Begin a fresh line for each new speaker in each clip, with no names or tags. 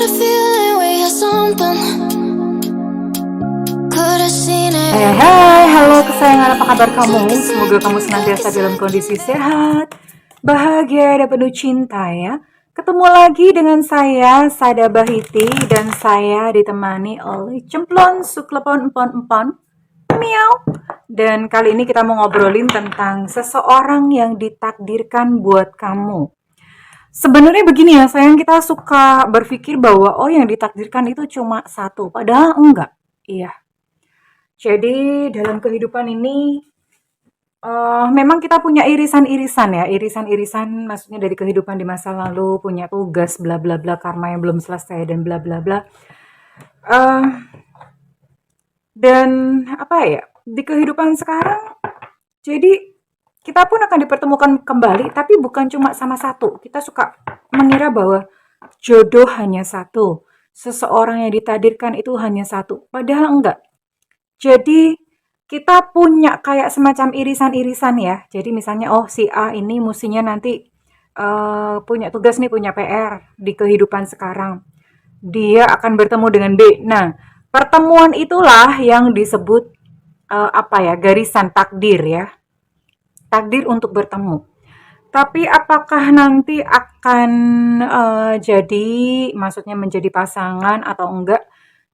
feeling we had something. Could've seen it.
Hai, halo kesayangan, apa kabar kamu? Semoga kamu senantiasa dalam kondisi sehat, bahagia, dan penuh cinta ya. Ketemu lagi dengan saya, Sada Bahiti, dan saya ditemani oleh Cemplon Suklepon Empon Empon, Miau. Dan kali ini kita mau ngobrolin tentang seseorang yang ditakdirkan buat kamu. Sebenarnya begini ya, sayang, kita suka berpikir bahwa yang ditakdirkan itu cuma satu, padahal enggak. Iya. Jadi dalam kehidupan ini memang kita punya irisan-irisan ya, irisan-irisan maksudnya dari kehidupan di masa lalu, punya tugas bla bla bla, karma yang belum selesai dan bla bla bla. Eh, dan apa ya, di kehidupan sekarang, jadi kita pun akan dipertemukan kembali, tapi bukan cuma sama satu. Kita suka mengira bahwa jodoh hanya satu, seseorang yang ditakdirkan itu hanya satu, padahal enggak. Jadi kita punya kayak semacam irisan-irisan ya. Jadi misalnya si A ini mestinya nanti punya tugas nih, punya PR di kehidupan sekarang. Dia akan bertemu dengan B. Nah, pertemuan itulah yang disebut garisan takdir ya. Takdir untuk bertemu. Tapi apakah nanti akan jadi, maksudnya menjadi pasangan atau enggak,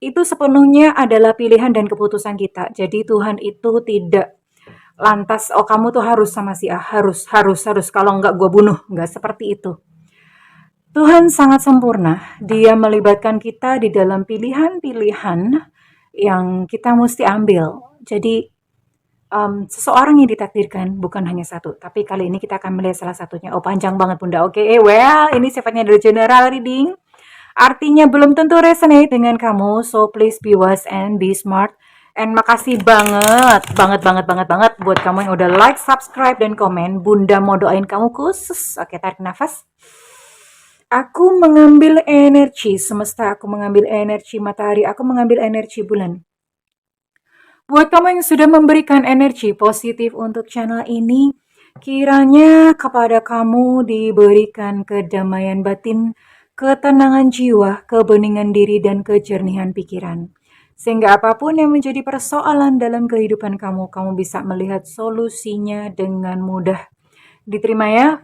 itu sepenuhnya adalah pilihan dan keputusan kita. Jadi Tuhan itu tidak lantas, kamu tuh harus sama si A, harus, kalau enggak gue bunuh. Enggak seperti itu. Tuhan sangat sempurna. Dia melibatkan kita di dalam pilihan-pilihan yang kita mesti ambil. Jadi seseorang yang ditakdirkan bukan hanya satu, tapi kali ini kita akan melihat salah satunya. Panjang banget Bunda. Oke, ini sifatnya dari general reading. Artinya belum tentu resonate dengan kamu, so please be wise and be smart. And makasih banget buat kamu yang udah like, subscribe, dan komen. Bunda mau doain kamu khusus. Oke, tarik nafas. Aku mengambil energi semesta, aku mengambil energi matahari, aku mengambil energi bulan. Buat kamu yang sudah memberikan energi positif untuk channel ini, kiranya kepada kamu diberikan kedamaian batin, ketenangan jiwa, kebeningan diri, dan kejernihan pikiran. Sehingga apapun yang menjadi persoalan dalam kehidupan kamu, kamu bisa melihat solusinya dengan mudah. Diterima ya.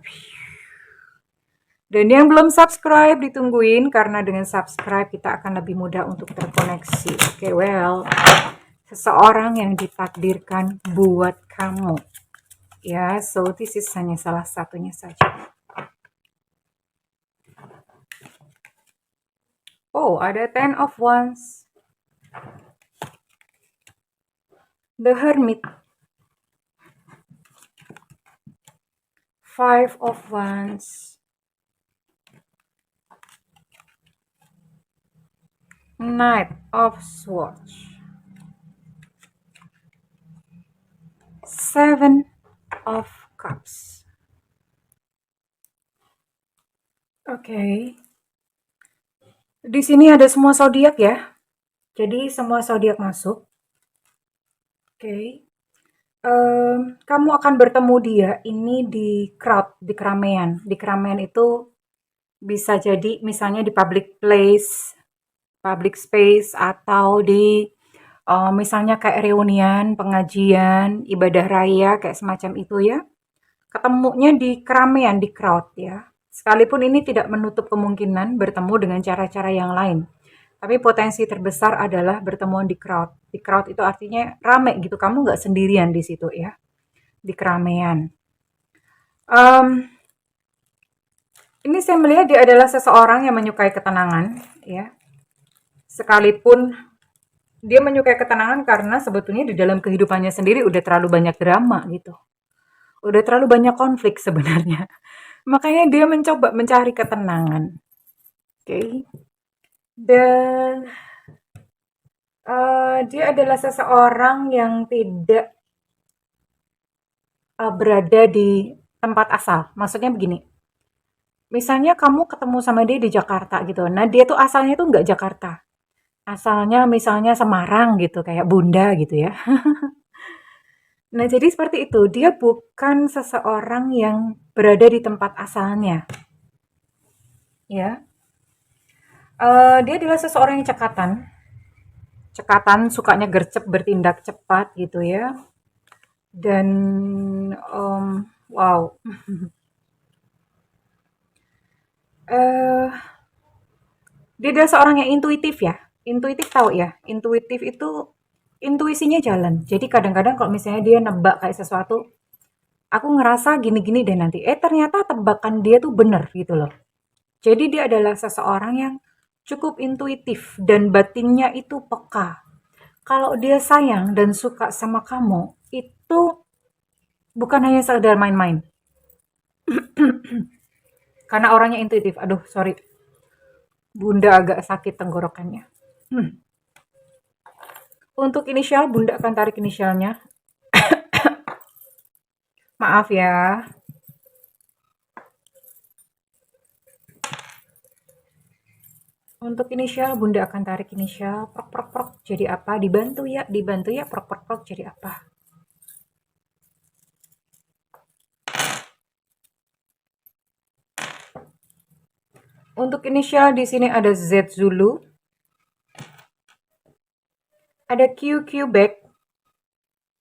Dan yang belum subscribe ditungguin, karena dengan subscribe kita akan lebih mudah untuk terkoneksi. Oke, seseorang yang ditakdirkan buat kamu. Ya, so this is hanya salah satunya saja. Ada 10 of Wands. The Hermit. 5 of Wands. Knight of Swords. 7 of Cups. Oke. Di sini ada semua zodiak ya. Jadi semua zodiak masuk. Oke. Kamu akan bertemu dia ini di crowd, di keramaian. Di keramaian itu bisa jadi misalnya di public place, public space, atau di misalnya kayak reunian, pengajian, ibadah raya, kayak semacam itu ya. Ketemunya di keramaian, di crowd ya. Sekalipun ini tidak menutup kemungkinan bertemu dengan cara-cara yang lain. Tapi potensi terbesar adalah bertemuan di crowd. Di crowd itu artinya rame gitu, kamu nggak sendirian di situ ya. Di keramaian. Ini saya melihat dia adalah seseorang yang menyukai ketenangan ya. Sekalipun dia menyukai ketenangan karena sebetulnya di dalam kehidupannya sendiri udah terlalu banyak drama gitu. Udah terlalu banyak konflik sebenarnya. Makanya dia mencoba mencari ketenangan. Oke. Dan dia adalah seseorang yang tidak berada di tempat asal. Maksudnya begini. Misalnya kamu ketemu sama dia di Jakarta gitu. Nah, dia tuh asalnya tuh nggak Jakarta. Asalnya misalnya Semarang gitu, kayak Bunda gitu ya. Nah, jadi seperti itu. Dia bukan seseorang yang berada di tempat asalnya. Ya. Dia adalah seseorang yang cekatan, sukanya gercep, bertindak cepat gitu ya. Dan wow, eh dia adalah seorang yang intuitif ya. Intuitif tahu ya. Intuitif itu intuisinya jalan. Jadi kadang-kadang kalau misalnya dia nebak kayak sesuatu, aku ngerasa gini-gini deh nanti. Ternyata tebakan dia tuh bener gitu loh. Jadi dia adalah seseorang yang cukup intuitif dan batinnya itu peka. Kalau dia sayang dan suka sama kamu, itu bukan hanya sekedar main-main. Karena orangnya intuitif. Aduh, sorry. Bunda agak sakit tenggorokannya. Untuk inisial, Bunda akan tarik inisialnya. Maaf ya. Untuk inisial, Bunda akan tarik inisial. Prok, prok, prok. Jadi apa? Dibantu ya, dibantu ya. Prok, prok, prok. Jadi apa? Untuk inisial di sini ada Z Zulu, ada Q Quebec,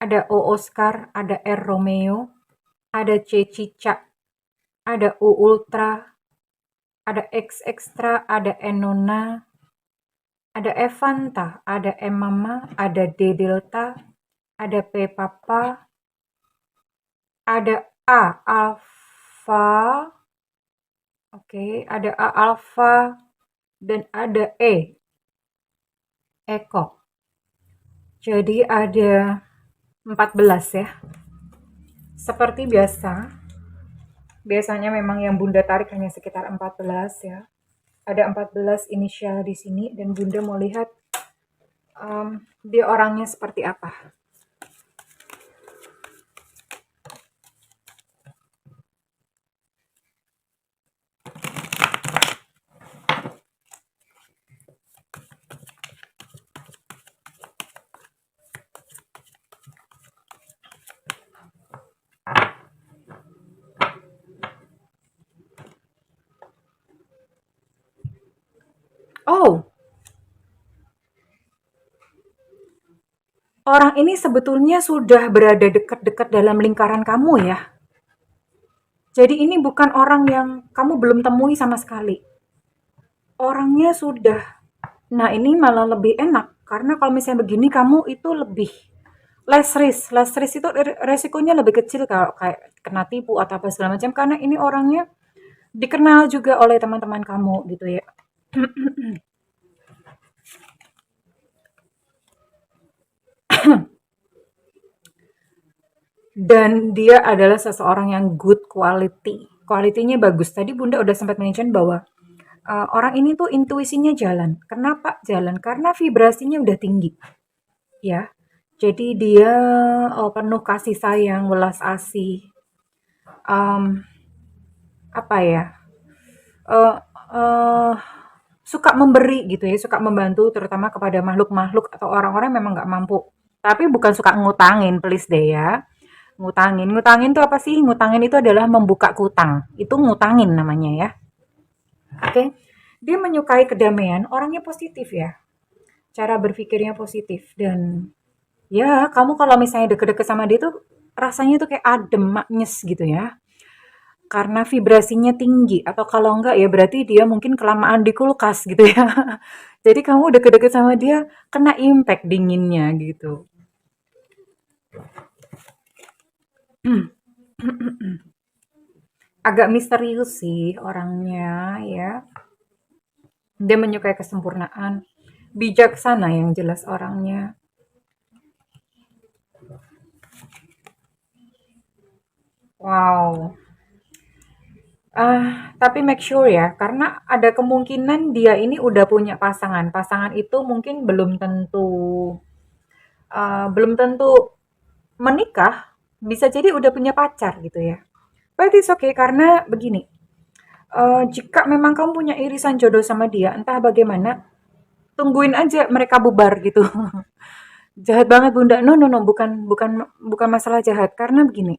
ada O Oscar, ada R Romeo, ada C Cicak, ada U Ultra, ada X Extra, ada N Nona, ada Evanta, ada M Mama, ada D Delta, ada P Papa, ada A Alpha, oke, ada A Alpha, dan ada E Eko. Jadi ada 14 ya. Seperti biasanya memang yang Bunda tarik hanya sekitar 14 ya. Ada 14 inisial di sini dan Bunda mau lihat dia orangnya seperti apa. Oh, orang ini sebetulnya sudah berada dekat-dekat dalam lingkaran kamu ya. Jadi ini bukan orang yang kamu belum temui sama sekali. Orangnya sudah. Nah, ini malah lebih enak karena kalau misalnya begini kamu itu lebih less risk. Less risk itu resikonya lebih kecil kalau kayak kena tipu atau apa segala macam karena ini orangnya dikenal juga oleh teman-teman kamu gitu ya. Dan dia adalah seseorang yang good quality. Quality-nya bagus. Tadi Bunda udah sempat mention bahwa orang ini tuh intuisinya jalan. Kenapa jalan? Karena vibrasinya udah tinggi, ya. Jadi dia penuh kasih sayang, welas asih, um, apa ya? eh eh, Suka memberi gitu ya, suka membantu terutama kepada makhluk-makhluk atau orang-orang yang memang nggak mampu. Tapi bukan suka ngutangin, please deh ya. Ngutangin. Ngutangin itu apa sih? Ngutangin itu adalah membuka utang. Itu ngutangin namanya ya. Oke. Dia menyukai kedamaian, orangnya positif ya. Cara berpikirnya positif dan ya kamu kalau misalnya deket-deket sama dia tuh rasanya tuh kayak adem, maknyes gitu ya. Karena vibrasinya tinggi atau kalau enggak ya berarti dia mungkin kelamaan di kulkas gitu ya. Jadi kamu deket-deket sama dia kena impact dinginnya gitu. Agak misterius sih orangnya ya. Dia menyukai kesempurnaan. Bijaksana yang jelas orangnya. Wow. Tapi make sure ya, karena ada kemungkinan dia ini udah punya pasangan. Pasangan itu mungkin belum tentu menikah, bisa jadi udah punya pacar gitu ya. But it's okay karena begini, jika memang kamu punya irisan jodoh sama dia, entah bagaimana, tungguin aja mereka bubar gitu. Jahat banget Bunda. No, no, no, bukan bukan bukan masalah jahat karena begini.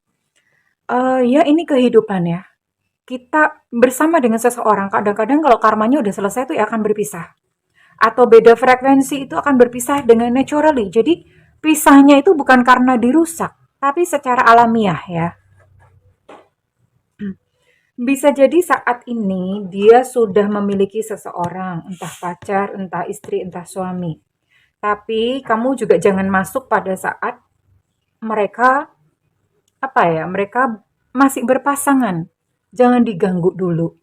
Ya ini kehidupan ya. kita bersama dengan seseorang, kadang-kadang kalau karmanya udah selesai tuh ya akan berpisah. Atau beda frekuensi itu akan berpisah dengan naturally. Jadi pisahnya itu bukan karena dirusak, tapi secara alamiah ya. Bisa jadi saat ini dia sudah memiliki seseorang, entah pacar, entah istri, entah suami. Tapi kamu juga jangan masuk pada saat mereka mereka masih berpasangan. Jangan diganggu dulu.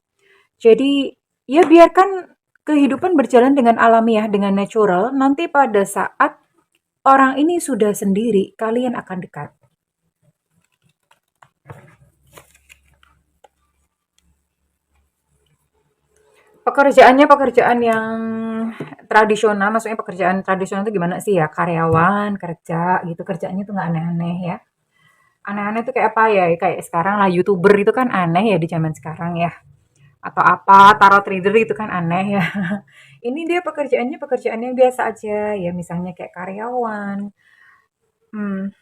Jadi ya biarkan kehidupan berjalan dengan alamiah, dengan natural. Nanti pada saat orang ini sudah sendiri, kalian akan dekat. Pekerjaannya pekerjaan yang tradisional, maksudnya pekerjaan tradisional itu gimana sih ya? Karyawan, kerja gitu, kerjanya tuh nggak aneh-aneh ya. Aneh-aneh tuh kayak apa ya? Kayak sekarang lah YouTuber itu kan aneh ya di zaman sekarang ya. Atau apa, tarot trader itu kan aneh ya. Ini dia pekerjaannya pekerjaan yang biasa aja ya, misalnya kayak karyawan, hmm,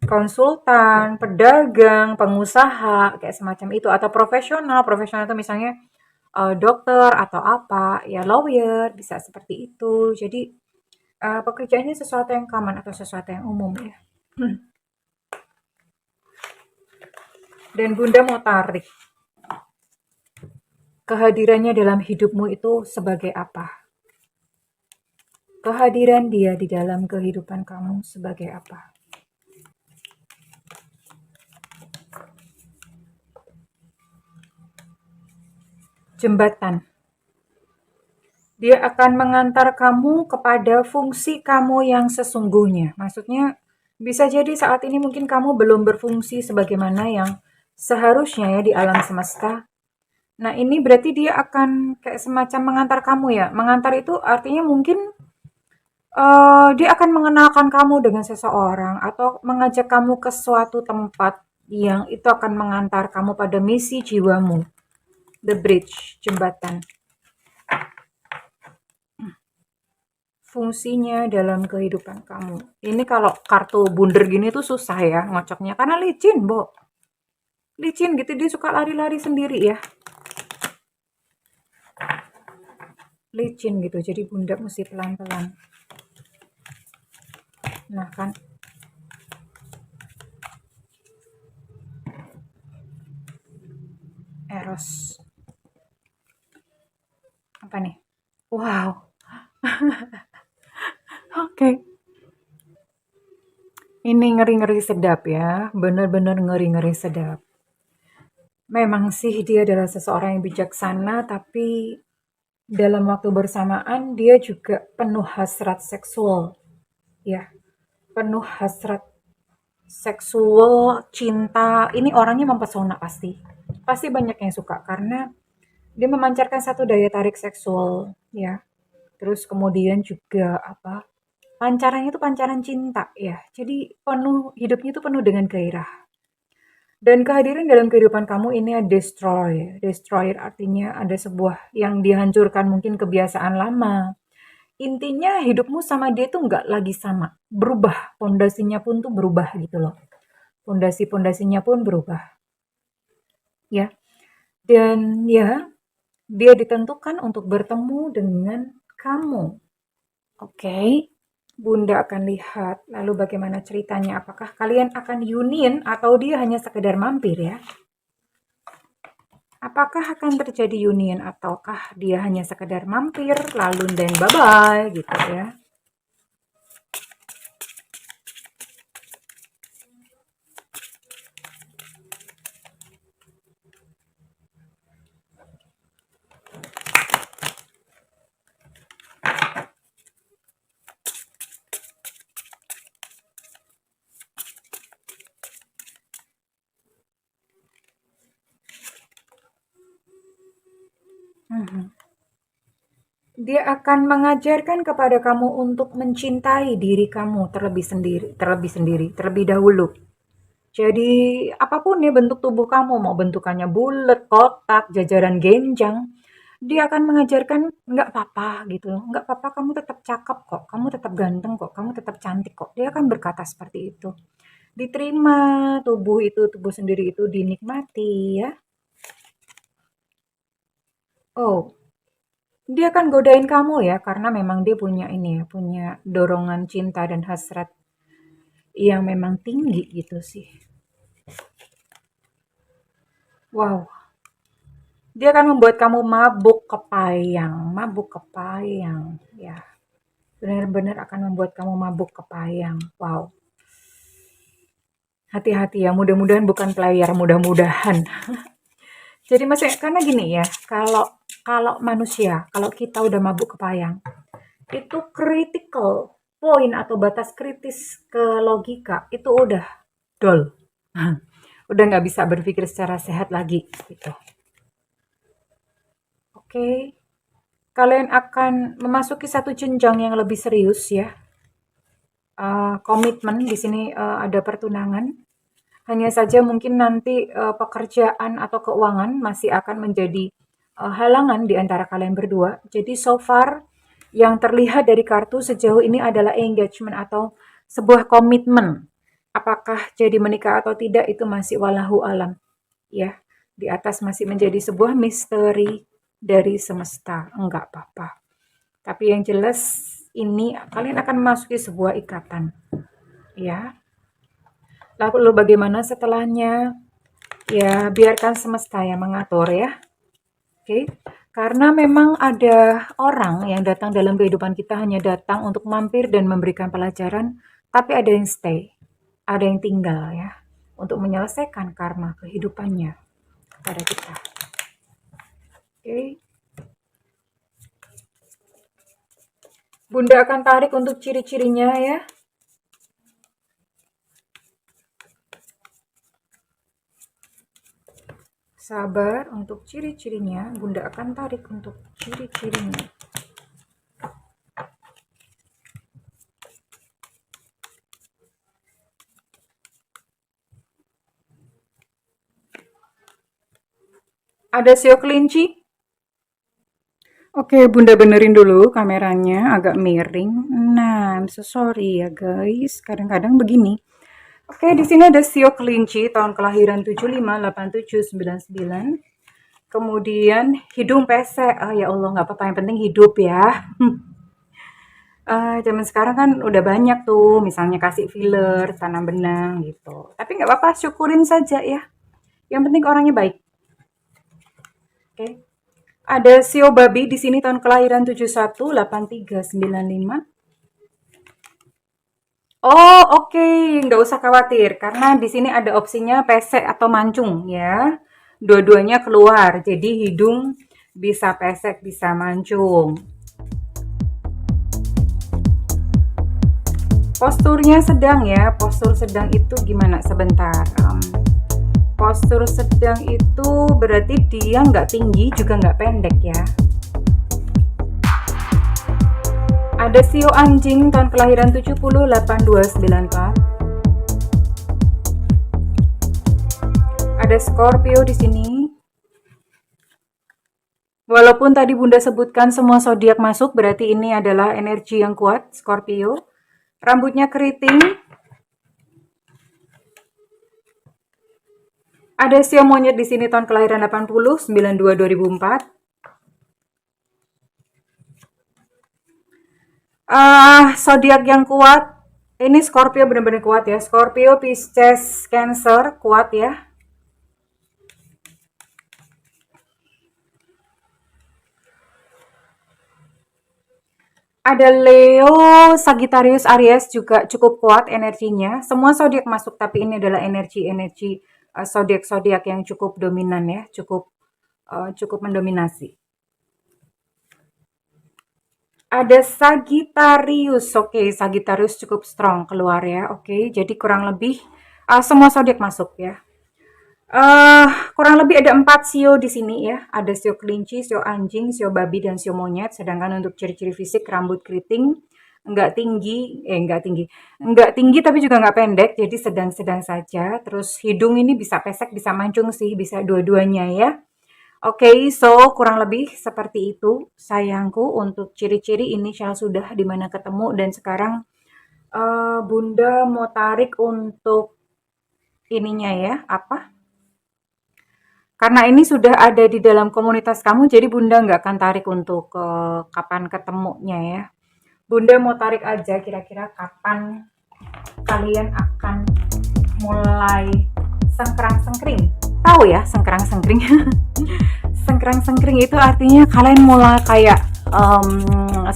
konsultan, pedagang, pengusaha, kayak semacam itu. Atau profesional, profesional itu misalnya dokter atau apa, ya lawyer, bisa seperti itu. Jadi pekerjaannya sesuatu yang common atau sesuatu yang umum ya. Dan Bunda mau tarik, kehadirannya dalam hidupmu itu sebagai apa? Kehadiran dia di dalam kehidupan kamu sebagai apa? Jembatan. Dia akan mengantar kamu kepada fungsi kamu yang sesungguhnya. Maksudnya, bisa jadi saat ini mungkin kamu belum berfungsi sebagaimana yang seharusnya ya di alam semesta. Nah, ini berarti dia akan kayak semacam mengantar kamu ya. Mengantar itu artinya mungkin dia akan mengenalkan kamu dengan seseorang atau mengajak kamu ke suatu tempat yang itu akan mengantar kamu pada misi jiwamu. The bridge, jembatan. Fungsinya dalam kehidupan kamu. Ini kalau kartu bunder gini tuh susah ya ngocoknya karena licin, Bo. Licin gitu, dia suka lari-lari sendiri ya. Licin gitu, jadi bunda mesti pelan-pelan. Nah kan, Eros. Apa nih? Wow, oke. Ini ngeri-ngeri sedap ya, bener-bener ngeri-ngeri sedap. Memang sih dia adalah seseorang yang bijaksana, tapi dalam waktu bersamaan dia juga penuh hasrat seksual. Ya, penuh hasrat seksual, cinta. Ini orangnya mempesona pasti. Pasti banyak yang suka karena dia memancarkan satu daya tarik seksual, ya. Terus kemudian juga apa? Pancarannya itu pancaran cinta ya. Jadi penuh hidupnya itu penuh dengan gairah. Dan kehadiran dalam kehidupan kamu ini ada destroy. Destroyer artinya ada sebuah yang dihancurkan mungkin kebiasaan lama. Intinya hidupmu sama dia tuh nggak lagi sama. Berubah. Pondasinya pun tuh berubah gitu loh. Pondasi-pondasinya pun berubah. Ya. Dan ya, dia ditentukan untuk bertemu dengan kamu. Oke. Bunda akan lihat lalu bagaimana ceritanya. Apakah kalian akan union atau dia hanya sekedar mampir ya? Apakah akan terjadi union ataukah dia hanya sekedar mampir lalu dan bye-bye gitu ya? Mhm. Dia akan mengajarkan kepada kamu untuk mencintai diri kamu terlebih dahulu. Jadi apapun ya bentuk tubuh kamu, mau bentukannya bulat, kotak, jajaran genjang, dia akan mengajarkan nggak apa-apa gitu loh. Nggak apa-apa, kamu tetap cakep kok, kamu tetap ganteng kok, kamu tetap cantik kok. Dia akan berkata seperti itu. Diterima tubuh itu, tubuh sendiri itu dinikmati ya. Oh, dia akan godain kamu ya, karena memang dia punya ini ya, punya dorongan cinta dan hasrat yang memang tinggi gitu sih. Wow, dia akan membuat kamu mabuk kepayang, ya. Benar-benar akan membuat kamu mabuk kepayang. Wow, hati-hati ya, mudah-mudahan bukan player, mudah-mudahan. Jadi maksudnya karena gini ya, kalau kalau manusia, kalau kita udah mabuk kepayang, itu critical point atau batas kritis ke logika itu udah dol. Udah nggak bisa berpikir secara sehat lagi gitu. Oke, kalian akan memasuki satu jenjang yang lebih serius ya. Komitmen di sini ada pertunangan. Hanya saja mungkin nanti pekerjaan atau keuangan masih akan menjadi halangan di antara kalian berdua. Jadi so far yang terlihat dari kartu sejauh ini adalah engagement atau sebuah komitmen. Apakah jadi menikah atau tidak itu masih walahu alam, ya. Di atas masih menjadi sebuah misteri dari semesta. Enggak apa-apa. Tapi yang jelas ini kalian akan memasuki sebuah ikatan, ya. Lalu bagaimana setelahnya? Ya, biarkan semesta yang mengatur ya. Oke. Karena memang ada orang yang datang dalam kehidupan kita hanya datang untuk mampir dan memberikan pelajaran, tapi ada yang stay, ada yang tinggal ya, untuk menyelesaikan karma kehidupannya kepada kita. Oke. Bunda akan tarik untuk ciri-cirinya ya. Sabar untuk ciri-cirinya, Bunda akan tarik untuk ciri-cirinya. Ada sio kelinci. Oke, Bunda benerin dulu kameranya agak miring. Nah, I'm so sorry ya guys. Kadang-kadang begini. Oke, di sini ada sio kelinci tahun kelahiran 75, 87, 99. Kemudian hidung pesek. Ah, ya Allah, nggak apa-apa. Yang penting hidup ya. Zaman sekarang kan udah banyak tuh, misalnya kasih filler, tanam benang gitu. Tapi nggak apa-apa, syukurin saja ya. Yang penting orangnya baik. Oke. Ada sio babi di sini tahun kelahiran 71, 83, 95. Oh, oke, nggak usah khawatir karena di sini ada opsinya pesek atau mancung ya. Dua-duanya keluar, jadi hidung bisa pesek, bisa mancung. Posturnya sedang ya, postur sedang itu gimana? Sebentar. Postur sedang itu berarti dia nggak tinggi juga nggak pendek ya. Ada sio anjing tahun kelahiran 70, 82, 94. Ada Scorpio di sini. Walaupun tadi Bunda sebutkan semua zodiak masuk, berarti ini adalah energi yang kuat, Scorpio. Rambutnya keriting. Ada sio monyet di sini tahun kelahiran 80, 92, 2004. Zodiak yang kuat. Ini Scorpio benar-benar kuat ya. Scorpio, Pisces, Cancer kuat ya. Ada Leo, Sagittarius, Aries juga cukup kuat energinya. Semua zodiak masuk, tapi ini adalah energi-energi zodiak-zodiak yang cukup dominan ya, cukup mendominasi. Ada Sagittarius, oke, Sagittarius cukup strong keluar ya, oke. Jadi kurang lebih semua zodiak masuk ya. Kurang lebih ada 4 sio di sini ya. Ada sio kelinci, sio anjing, sio babi, dan sio monyet. Sedangkan untuk ciri-ciri fisik, rambut keriting, enggak tinggi tapi juga enggak pendek, jadi sedang-sedang saja. Terus hidung ini bisa pesek, bisa mancung sih, bisa dua-duanya ya. Oke, so kurang lebih seperti itu sayangku untuk ciri-ciri inisial sudah di mana ketemu dan sekarang Bunda mau tarik untuk ininya ya, apa? Karena ini sudah ada di dalam komunitas kamu, jadi Bunda nggak akan tarik untuk kapan ketemunya ya. Bunda mau tarik aja kira-kira kapan kalian akan mulai sengkrang-sengkring. Tahu ya sengkrang-sengkring? Sengkrang-sengkring itu artinya kalian mulai kayak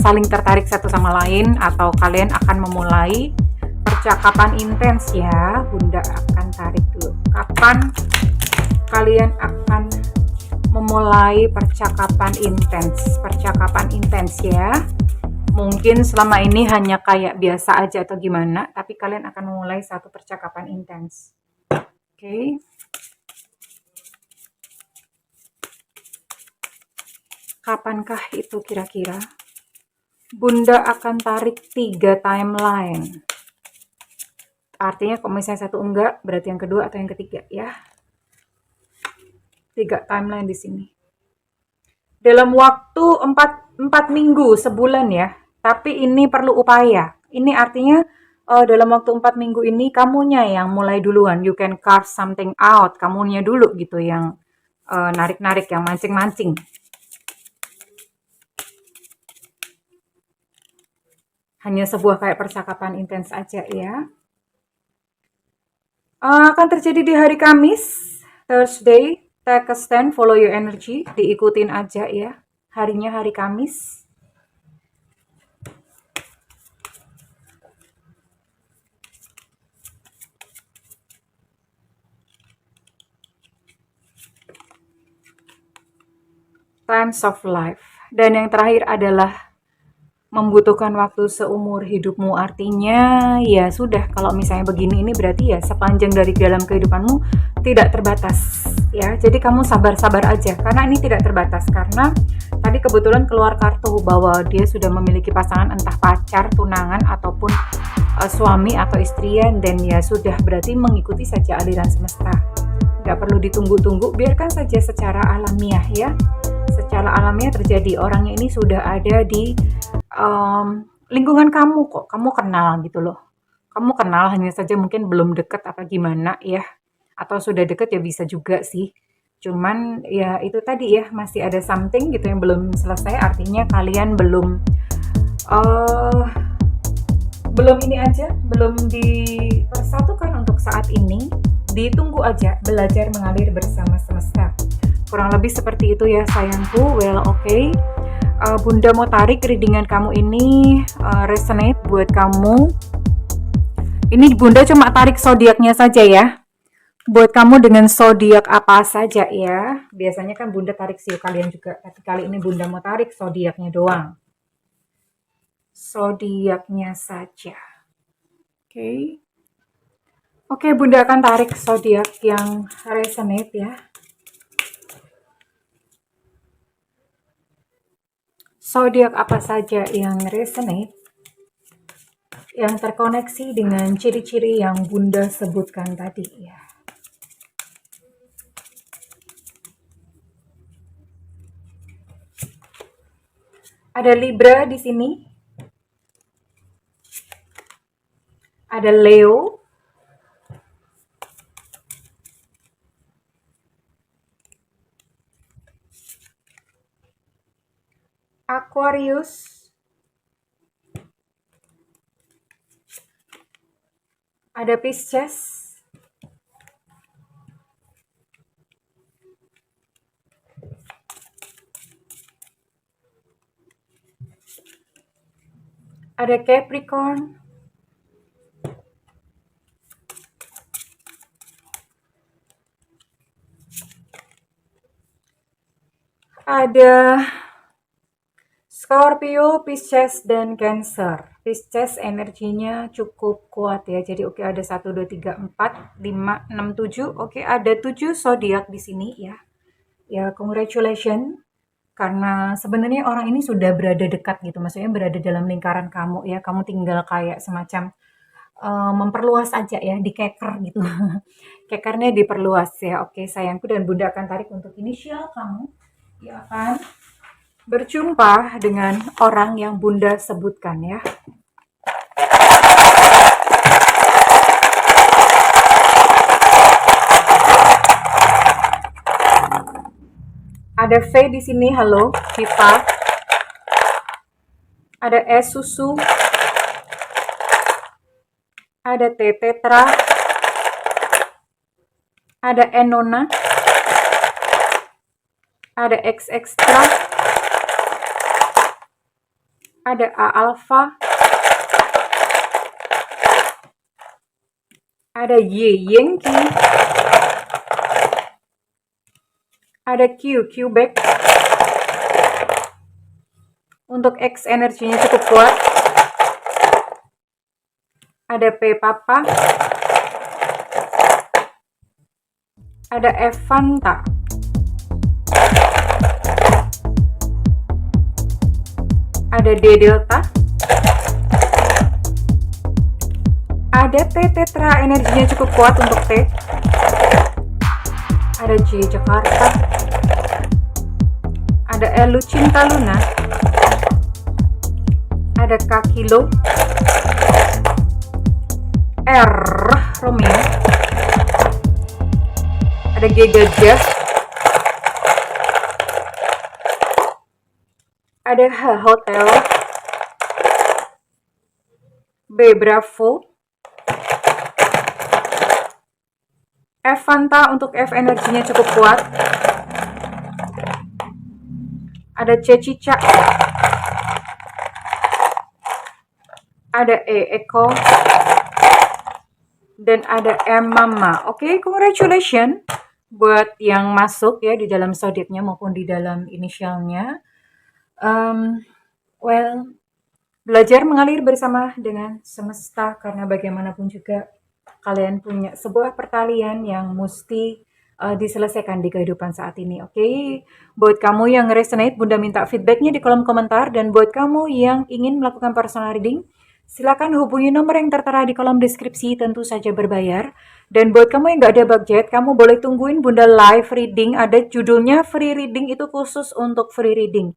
saling tertarik satu sama lain, atau kalian akan memulai percakapan intens ya. Bunda akan tarik dulu. Kapan kalian akan memulai percakapan intens ya. Mungkin selama ini hanya kayak biasa aja atau gimana, tapi kalian akan memulai satu percakapan intens. Oke. Kapankah itu kira-kira? Bunda akan tarik 3 timeline. Artinya kalau misalnya satu enggak, berarti yang kedua atau yang ketiga ya. 3 timeline di sini. Dalam waktu 4 minggu, sebulan ya. Tapi ini perlu upaya. Ini artinya dalam waktu 4 minggu ini kamunya yang mulai duluan. You can carve something out. Kamunya dulu gitu yang narik-narik, yang mancing-mancing. Hanya sebuah kayak percakapan intens aja ya. Akan terjadi di hari Kamis, Thursday. Take a stand, follow your energy. Diikutin aja ya. Harinya hari Kamis. Times of life. Dan yang terakhir adalah membutuhkan waktu seumur hidupmu. Artinya ya sudah, kalau misalnya begini, ini berarti ya sepanjang dari dalam kehidupanmu tidak terbatas ya. Jadi kamu sabar-sabar aja, karena ini tidak terbatas. Karena tadi kebetulan keluar kartu bahwa dia sudah memiliki pasangan, entah pacar, tunangan, ataupun suami atau istri ya. Dan ya sudah, berarti mengikuti saja aliran semesta, nggak perlu ditunggu-tunggu, biarkan saja secara alamiah ya. Secara alamiah terjadi. Orangnya ini sudah ada di lingkungan kamu kok, kamu kenal gitu loh. Kamu kenal, hanya saja mungkin belum deket apa gimana ya. Atau sudah deket ya bisa juga sih. Cuman ya itu tadi ya, masih ada something gitu yang belum selesai. Artinya kalian belum ini aja, belum dipersatukan untuk saat ini. Ditunggu aja, belajar mengalir bersama semesta. Kurang lebih seperti itu ya sayangku. Well, okay. Bunda mau tarik readingan kamu ini resonate buat kamu. Ini Bunda cuma tarik zodiaknya saja ya. Buat kamu dengan zodiak apa saja ya. Biasanya kan Bunda tarik sih kalian juga, tapi kali ini Bunda mau tarik zodiaknya doang. Zodiaknya saja. Oke. Oke, Bunda akan tarik zodiak yang resonate ya. Zodiak apa saja yang resonate, yang terkoneksi dengan ciri-ciri yang Bunda sebutkan tadi ya. Ada Libra di sini. Ada Leo. Aquarius. Ada Pisces. Ada Capricorn. Ada Scorpio, Pisces, dan Cancer. Pisces energinya cukup kuat ya. Jadi oke, ada 1, 2, 3, 4, 5, 6, 7. Oke, ada 7 zodiak di sini ya. Ya, congratulations. Karena sebenarnya orang ini sudah berada dekat gitu. Maksudnya berada dalam lingkaran kamu ya. Kamu tinggal kayak semacam memperluas aja ya, dikeker gitu. Kekernya diperluas ya. Oke, sayangku, dan Bunda akan tarik untuk inisial kamu. Ya akan berjumpa dengan orang yang Bunda sebutkan ya. Ada V di sini, halo, Viva. Ada E susu. Ada T tetra. Ada E nona. Ada X extra. Ada A alpha. Ada Y Yankee. Ada Q Quebec. Untuk X energinya cukup kuat. Ada P Papa. Ada F Fanta. Ada D Delta. Ada T Tetra, energinya cukup kuat untuk T. Ada J Jakarta. Ada L Lucinta Luna. Ada K Kilo. R Romeo. Ada G Gajah. Ada H Hotel. B Bravo. F Fanta, untuk F energinya cukup kuat. Ada C Cicak. Ada E Eko. Dan ada M Mama. Oke, congratulations buat yang masuk ya di dalam zodiaknya maupun di dalam inisialnya. Well, belajar mengalir bersama dengan semesta, karena bagaimanapun juga kalian punya sebuah pertalian yang mesti diselesaikan di kehidupan saat ini. Oke, buat kamu yang resonate, Bunda minta feedbacknya di kolom komentar. Dan buat kamu yang ingin melakukan personal reading, silakan hubungi nomor yang tertera di kolom deskripsi, tentu saja berbayar. Dan buat kamu yang gak ada budget, kamu boleh tungguin Bunda live reading. Ada judulnya free reading, itu khusus untuk free reading.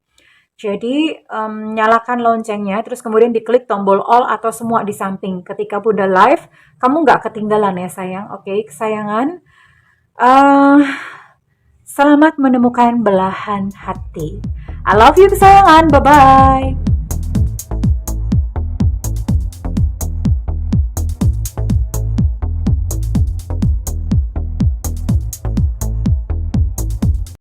Jadi nyalakan loncengnya, terus kemudian diklik tombol all atau semua di samping. Ketika Bunda live, kamu nggak ketinggalan ya sayang. Oke, kesayangan. Selamat menemukan belahan hati. I love you kesayangan. Bye-bye.